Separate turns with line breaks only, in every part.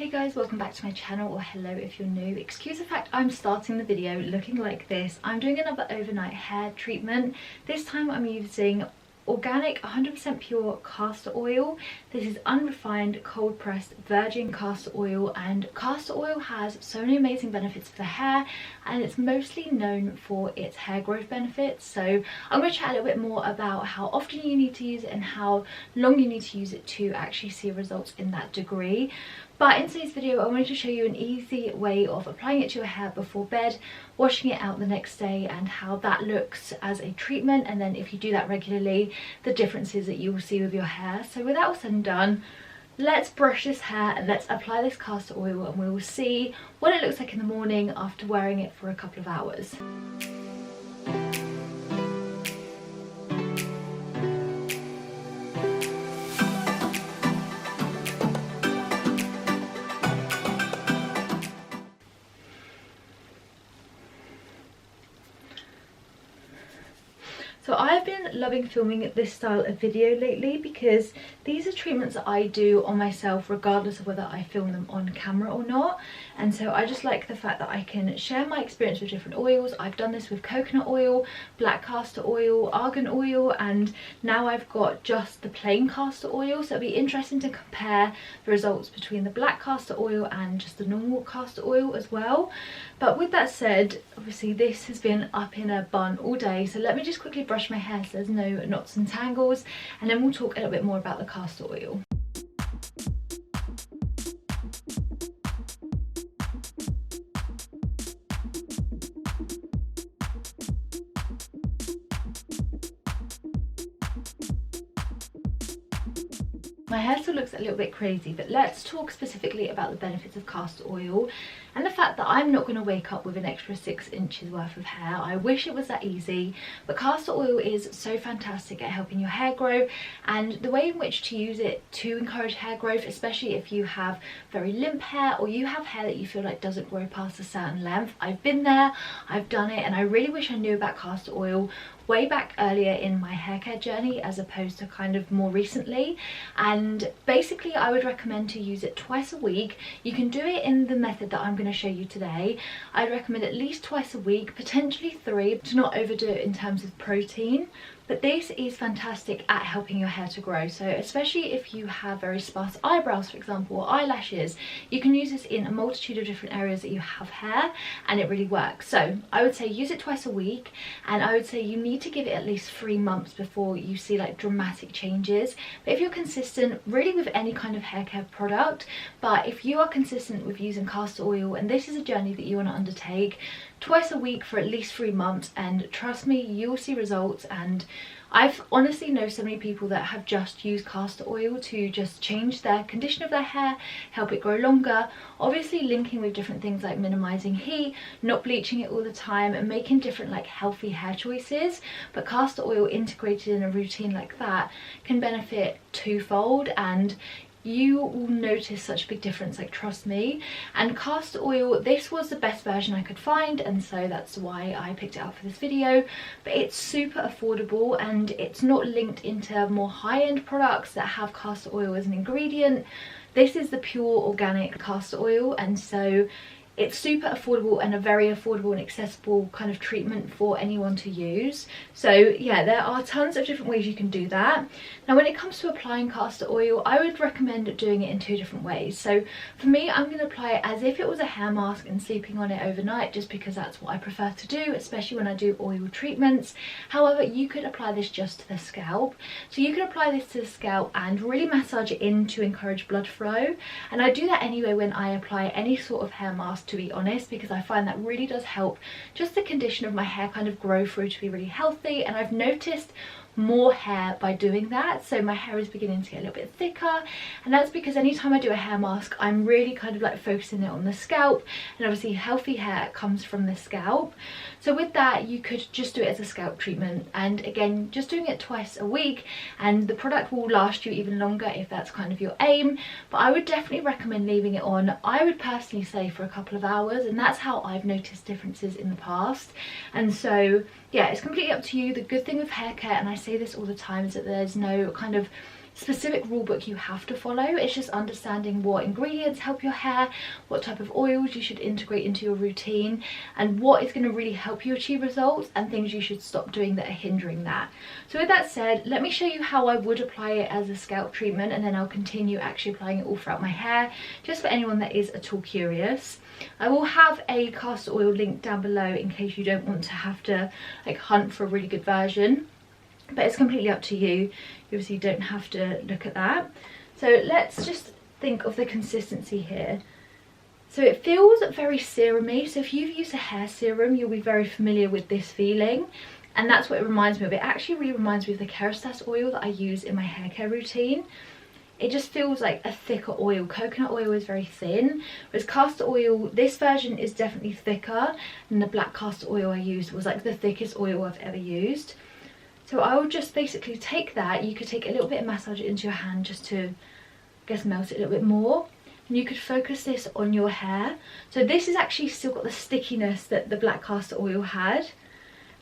Hey guys, welcome back to my channel, or hello if you're new. Excuse the fact I'm starting the video looking like this. I'm doing another overnight hair treatment. This time I'm using organic 100% pure castor oil. This is unrefined cold pressed virgin castor oil, and castor oil has so many amazing benefits for the hair, and it's mostly known for its hair growth benefits. So I'm going to chat a little bit more about how often you need to use it and how long you need to use it to actually see results in that degree. But in today's video I wanted to show you an easy way of applying it to your hair before bed, washing it out the next day, and how that looks as a treatment, and then if you do that regularly, the differences that you will see with your hair. So with that all said and done, let's brush this hair and let's apply this castor oil, and we will see what it looks like in the morning after wearing it for a couple of hours. So I've been loving filming this style of video lately because these are treatments that I do on myself regardless of whether I film them on camera or not. And so I just like the fact that I can share my experience with different oils. I've done this with coconut oil, black castor oil, argan oil, and now I've got just the plain castor oil. So it'll be interesting to compare the results between the black castor oil and just the normal castor oil as well. But with that said, obviously this has been up in a bun all day, so let me just quickly brush my hair so there's no knots and tangles, and then we'll talk a little bit more about the castor oil. My hair still looks a little bit crazy, but let's talk specifically about the benefits of castor oil and the fact that I'm not going to wake up with an extra 6 inches worth of hair. I wish it was that easy, but castor oil is so fantastic at helping your hair grow, and the way in which to use it to encourage hair growth, especially if you have very limp hair or you have hair that you feel like doesn't grow past a certain length. I've been there, I've done it, and I really wish I knew about castor oil way back earlier in my hair care journey as opposed to kind of more recently. And basically I would recommend to use it twice a week. You can do it in the method that I'm going to show you today. I'd recommend at least twice a week, potentially 3, to not overdo it in terms of protein. But this is fantastic at helping your hair to grow. So especially if you have very sparse eyebrows, for example, or eyelashes, you can use this in a multitude of different areas that you have hair, and it really works. So I would say use it twice a week, and I would say you need to give it at least 3 months before you see like dramatic changes. But if you're consistent really with any kind of hair care product, but if you are consistent with using castor oil and this is a journey that you want to undertake, twice a week for at least 3 months, and trust me, you'll see results. And I've honestly know so many people that have just used castor oil to just change their condition of their hair, help it grow longer, obviously linking with different things like minimizing heat, not bleaching it all the time, and making different like healthy hair choices. But castor oil integrated in a routine like that can benefit twofold, and you will notice such a big difference, like trust me. And castor oil, this was the best version I could find, and so that's why I picked it up for this video. But it's super affordable, and it's not linked into more high-end products that have castor oil as an ingredient. This is the pure organic castor oil, and so it's super affordable and a very affordable and accessible kind of treatment for anyone to use. So yeah, there are tons of different ways you can do that. Now when it comes to applying castor oil, I would recommend doing it in 2 different ways. So for me, I'm going to apply it as if it was a hair mask and sleeping on it overnight, just because that's what I prefer to do, especially when I do oil treatments. However, you could apply this just to the scalp. So you can apply this to the scalp and really massage it in to encourage blood flow. And I do that anyway when I apply any sort of hair mask, to be honest, because I find that really does help just the condition of my hair kind of grow through to be really healthy. And I've noticed more hair by doing that, so my hair is beginning to get a little bit thicker, and that's because anytime I do a hair mask, I'm really kind of like focusing it on the scalp, and obviously healthy hair comes from the scalp. So with that, you could just do it as a scalp treatment, and again, just doing it twice a week, and the product will last you even longer if that's kind of your aim. But I would definitely recommend leaving it on, I would personally say, for a couple of hours, and that's how I've noticed differences in the past. And so yeah, it's completely up to you. The good thing with hair care, and I say this all the time, is that there's no kind of specific rule book you have to follow. It's just understanding what ingredients help your hair, what type of oils you should integrate into your routine, and what is going to really help you achieve results, and things you should stop doing that are hindering that. So with that said, let me show you how I would apply it as a scalp treatment, and then I'll continue actually applying it all throughout my hair, just for anyone that is at all curious. I will have a castor oil link down below in case you don't want to have to like hunt for a really good version, but it's completely up to you. You obviously don't have to look at that. So let's just think of the consistency here. So it feels very serumy, so if you've used a hair serum you'll be very familiar with this feeling, and that's what it reminds me of. It actually really reminds me of the Castor oil that I use in my hair care routine. It just feels like a thicker oil. Coconut oil is very thin, whereas castor oil, this version is definitely thicker, and the black castor oil I used was like the thickest oil I've ever used. So I would just basically take that. You could take a little bit and massage it into your hand just to, I guess, melt it a little bit more. And you could focus this on your hair. So this is actually still got the stickiness that the black castor oil had.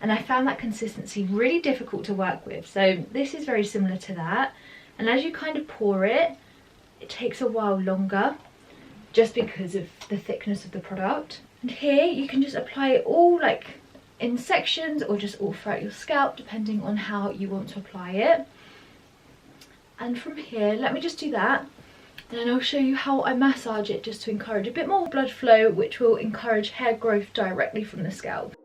And I found that consistency really difficult to work with. So this is very similar to that. And as you kind of pour it, it takes a while longer just because of the thickness of the product. And here you can just apply it all like in sections or just all throughout your scalp, depending on how you want to apply it. And from here, let me just do that, and then I'll show you how I massage it just to encourage a bit more blood flow, which will encourage hair growth directly from the scalp.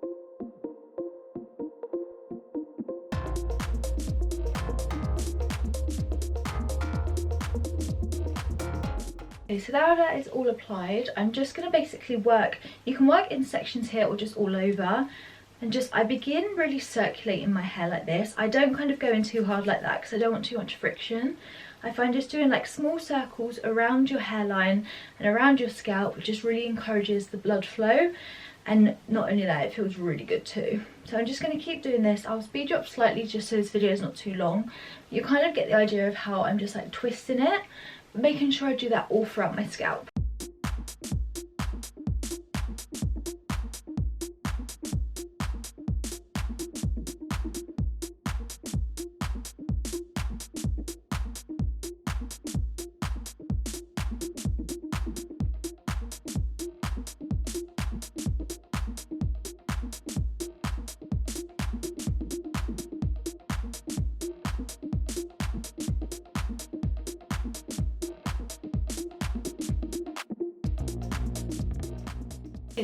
Okay, so now that is all applied, I'm just going to basically work, you can work in sections here or just all over, and just I begin really circulating my hair like this. I don't kind of go in too hard like that because I don't want too much friction. I find just doing like small circles around your hairline and around your scalp just really encourages the blood flow, and not only that, it feels really good too. So I'm just going to keep doing this. I'll speed you up slightly just so this video is not too long. You kind of get the idea of how I'm just like twisting it, making sure I do that all throughout my scalp.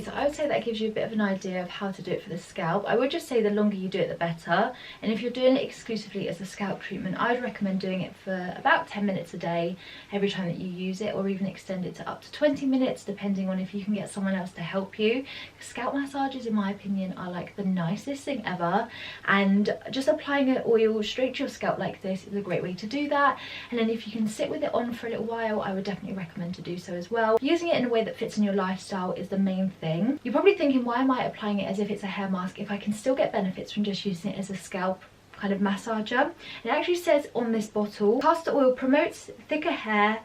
So I would say that gives you a bit of an idea of how to do it for the scalp. I would just say the longer you do it the better, and if you're doing it exclusively as a scalp treatment, I'd recommend doing it for about 10 minutes a day every time that you use it, or even extend it to up to 20 minutes depending on if you can get someone else to help you. Scalp massages, in my opinion, are like the nicest thing ever, and just applying an oil straight to your scalp like this is a great way to do that. And then if you can sit with it on for a little while, I would definitely recommend to do so as well. Using it in a way that fits in your lifestyle is the main thing. You're probably thinking, why am I applying it as if it's a hair mask if I can still get benefits from just using it as a scalp kind of massager? It actually says on this bottle, castor oil promotes thicker hair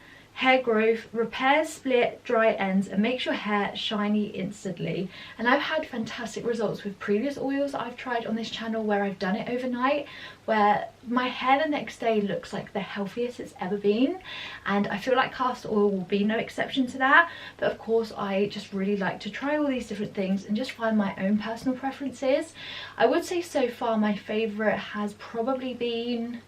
growth, repairs split dry ends, and makes your hair shiny instantly. And I've had fantastic results with previous oils that I've tried on this channel where I've done it overnight, where my hair the next day looks like the healthiest it's ever been, and I feel like castor oil will be no exception to that. But of course, I just really like to try all these different things and just find my own personal preferences. I would say so far my favourite has probably been,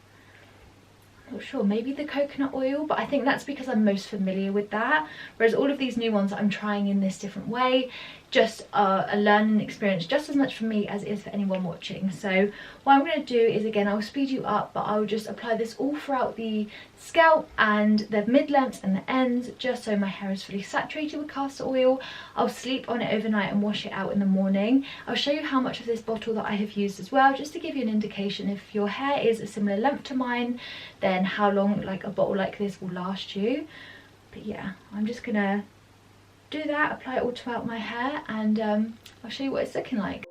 not sure, maybe the coconut oil, but I think that's because I'm most familiar with that, whereas all of these new ones that I'm trying in this different way just are a learning experience just as much for me as it is for anyone watching. So what I'm going to do is, again, I'll speed you up, but I'll just apply this all throughout the scalp and the mid-lengths and the ends, just so my hair is fully saturated with castor oil. I'll sleep on it overnight and wash it out in the morning. I'll show you how much of this bottle that I have used as well, just to give you an indication if your hair is a similar length to mine, then how long like a bottle like this will last you. But yeah, I'm just gonna do that, apply it all throughout my hair, and I'll show you what it's looking like.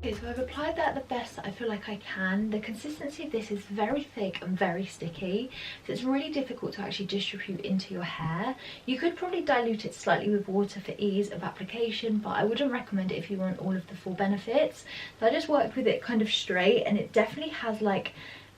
Okay, so I've applied that the best that I feel like I can. The consistency of this is very thick and very sticky, so it's really difficult to actually distribute into your hair. You could probably dilute it slightly with water for ease of application, but I wouldn't recommend it if you want all of the full benefits. So I just worked with it kind of straight, and it definitely has like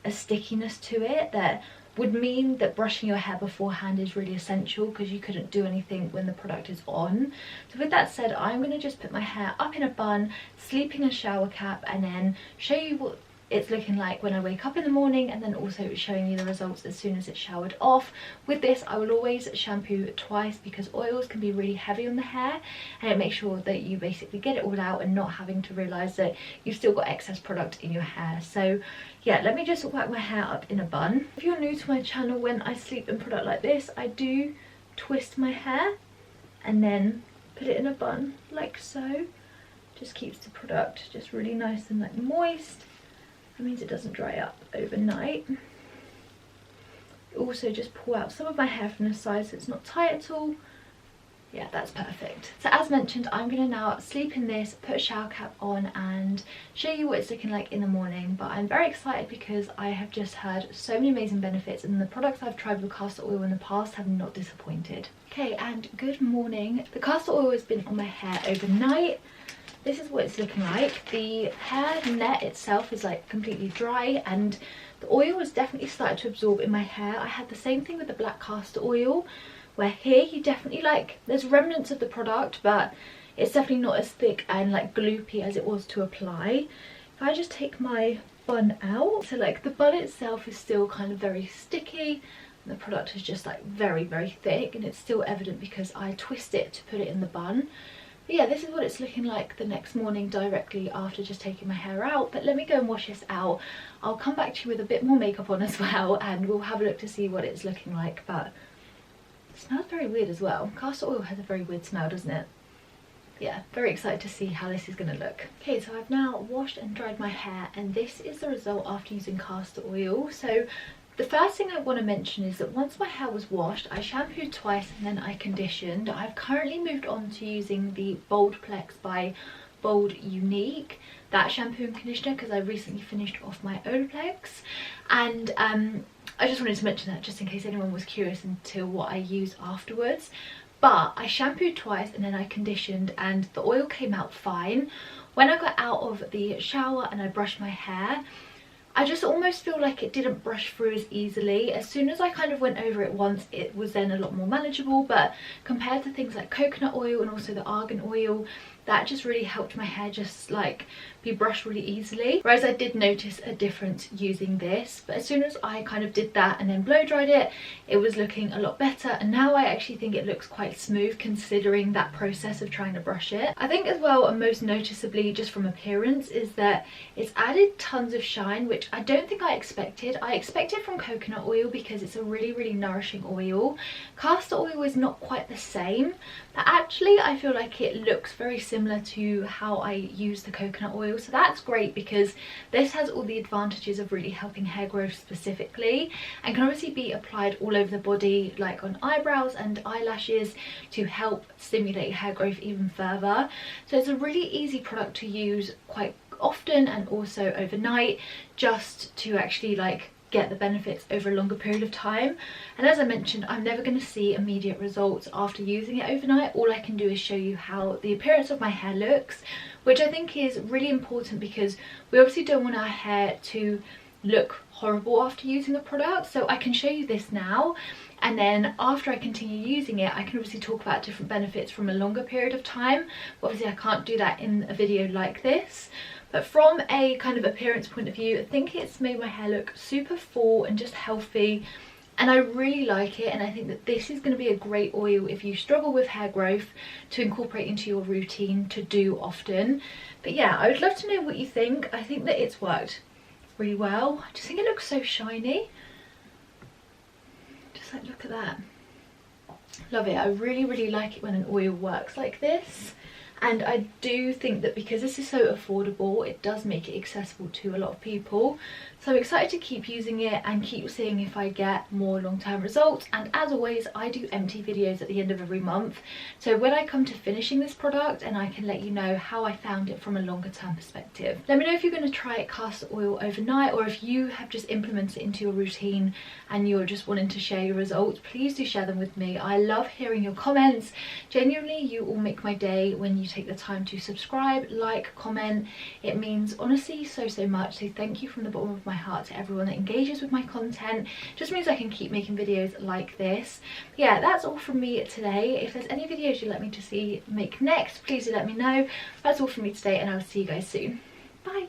a stickiness to it that would mean that brushing your hair beforehand is really essential, because you couldn't do anything when the product is on. So with that said, I'm going to just put my hair up in a bun, sleeping a shower cap, and then show you what it's looking like when I wake up in the morning, and then also showing you the results as soon as it's showered off. With this, I will always shampoo twice because oils can be really heavy on the hair, and it makes sure that you basically get it all out and not having to realise that you've still got excess product in your hair. So yeah, let me just whack my hair up in a bun. If you're new to my channel, when I sleep in product like this, I do twist my hair and then put it in a bun like so. Just keeps the product just really nice and like moist. That means it doesn't dry up overnight. Also just pull out some of my hair from the side so it's not tight at all. Yeah, that's perfect. So as mentioned, I'm going to now sleep in this, put a shower cap on, and show you what it's looking like in the morning. But I'm very excited because I have just heard so many amazing benefits, and the products I've tried with castor oil in the past have not disappointed. Okay, and good morning. The castor oil has been on my hair overnight. This is what it's looking like. The hair net itself is like completely dry, and the oil has definitely started to absorb in my hair. I had the same thing with the black castor oil, where here you definitely like, there's remnants of the product, but it's definitely not as thick and like gloopy as it was to apply. If I just take my bun out, so like the bun itself is still kind of very sticky, and the product is just like very, very thick, and it's still evident because I twist it to put it in the bun. But yeah, this is what it's looking like the next morning directly after just taking my hair out. But let me go and wash this out. I'll come back to you with a bit more makeup on as well, and we'll have a look to see what it's looking like. But it smells very weird as well. Castor oil has a very weird smell, doesn't it? Yeah, very excited to see how this is going to look. Okay, so I've now washed and dried my hair, and this is the result after using castor oil. So the first thing I want to mention is that once my hair was washed, I shampooed twice and then I conditioned. I've currently moved on to using the Boldplex by Bold Unique, that shampoo and conditioner, because I recently finished off my Olaplex. And I just wanted to mention that just in case anyone was curious into what I use afterwards. But I shampooed twice and then I conditioned, and the oil came out fine. When I got out of the shower and I brushed my hair, I just almost feel like it didn't brush through as easily. As soon as I kind of went over it once, it was then a lot more manageable, but compared to things like coconut oil and also the argan oil, that just really helped my hair just like be brushed really easily. Whereas I did notice a difference using this, but as soon as I kind of did that and then blow dried it, it was looking a lot better, and now I actually think it looks quite smooth considering that process of trying to brush it. I think as well, and most noticeably just from appearance, is that it's added tons of shine, which I don't think I expected. I expected from coconut oil because it's a really, really nourishing oil. Castor oil is not quite the same, but actually I feel like it looks very similar to how I use the coconut oil. So that's great, because this has all the advantages of really helping hair growth specifically, and can obviously be applied all over the body, like on eyebrows and eyelashes, to help stimulate hair growth even further. So it's a really easy product to use quite often and also overnight, just to actually like get the benefits over a longer period of time. And as I mentioned, I'm never going to see immediate results after using it overnight. All I can do is show you how the appearance of my hair looks, which I think is really important, because we obviously don't want our hair to look horrible after using a product. So I can show you this now, and then after I continue using it, I can obviously talk about different benefits from a longer period of time. But obviously I can't do that in a video like this. But from a kind of appearance point of view, I think it's made my hair look super full and just healthy, and I really like it. And I think that this is going to be a great oil if you struggle with hair growth to incorporate into your routine to do often. But yeah, I would love to know what you think. I think that it's worked really well. I just think it looks so shiny. Just like, look at that. Love it. I really, really like it when an oil works like this. And I do think that because this is so affordable, it does make it accessible to a lot of people. So I'm excited to keep using it and keep seeing if I get more long-term results. And as always, I do empty videos at the end of every month. So when I come to finishing this product, and I can let you know how I found it from a longer term perspective. Let me know if you're going to try castor oil overnight, or if you have just implemented it into your routine and you're just wanting to share your results. Please do share them with me. I love hearing your comments. Genuinely, you all make my day when you take the time to subscribe, like, comment. It means honestly so much. So thank you from the bottom of my heart to everyone that engages with my content. Just means I can keep making videos like this. But yeah, that's all from me today. If there's any videos you'd like me to see make next, please do let me know. That's all from me today, and I'll see you guys soon. Bye.